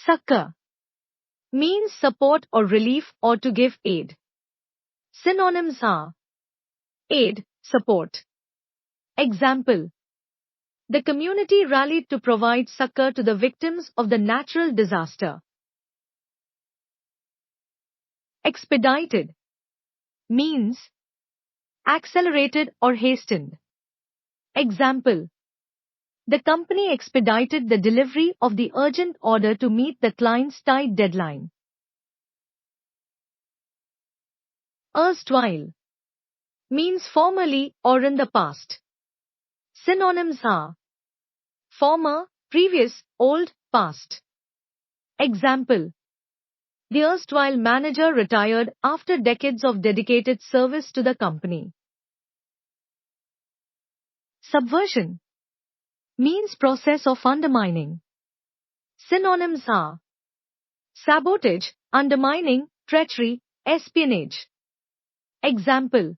Succor means support or relief or to give aid. Synonyms are aid, support. Example: the community rallied to provide succor to the victims of the natural disaster. Expedited means accelerated or hastened. Example: the company expedited the delivery of the urgent order to meet the client's tight deadline. Erstwhile means formerly or in the past. Synonyms are former, previous, old, past. Example: the erstwhile manager retired after decades of dedicated service to the company. Subversion means process of undermining. Synonyms are sabotage, undermining, treachery, espionage. Example: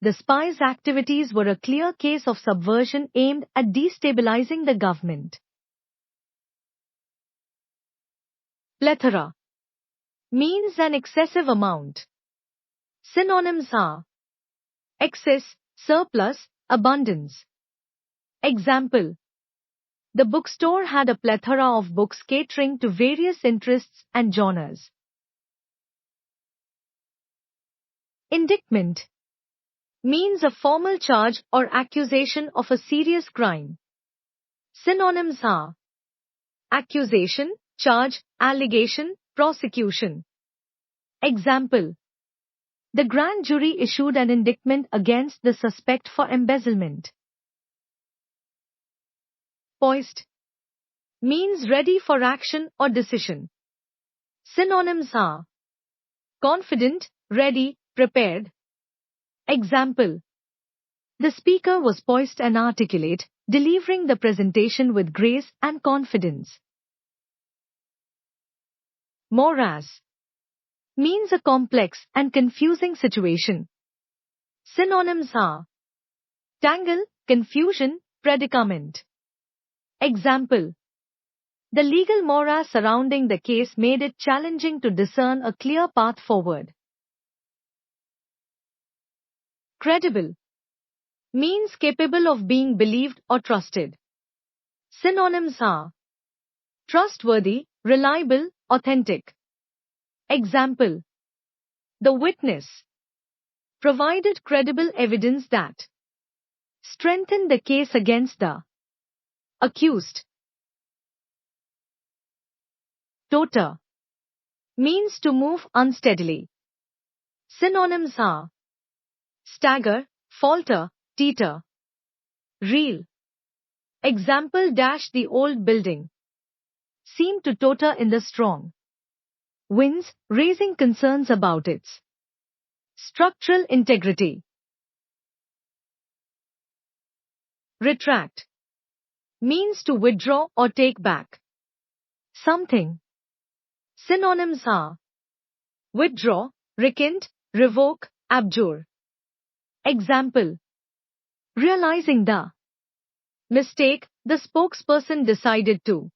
the spies' activities were a clear case of subversion aimed at destabilizing the government. Plethora means an excessive amount. Synonyms are excess, surplus, abundance. Example: the bookstore had a plethora of books catering to various interests and genres. Indictment means a formal charge or accusation of a serious crime. Synonyms are accusation, charge, allegation, prosecution. Example: the grand jury issued an indictment against the suspect for embezzlement. Poised means ready for action or decision. Synonyms are confident, ready, prepared. Example: the speaker was poised and articulate, delivering the presentation with grace and confidence. Morass means a complex and confusing situation. Synonyms are tangle, confusion, predicament. Example: the legal morass surrounding the case made it challenging to discern a clear path forward. Credible means capable of being believed or trusted. Synonyms are trustworthy, reliable, authentic. Example: the witness provided credible evidence that strengthened the case against the accused. Totter means to move unsteadily. Synonyms are stagger, falter, teeter. Reel. Example: the old building seemed to totter in the strong winds, raising concerns about its structural integrity. Retract means to withdraw or take back something. Synonyms are withdraw, recant, revoke, abjure. Example: realizing the mistake, the spokesperson decided to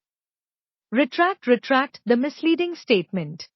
retract the misleading statement.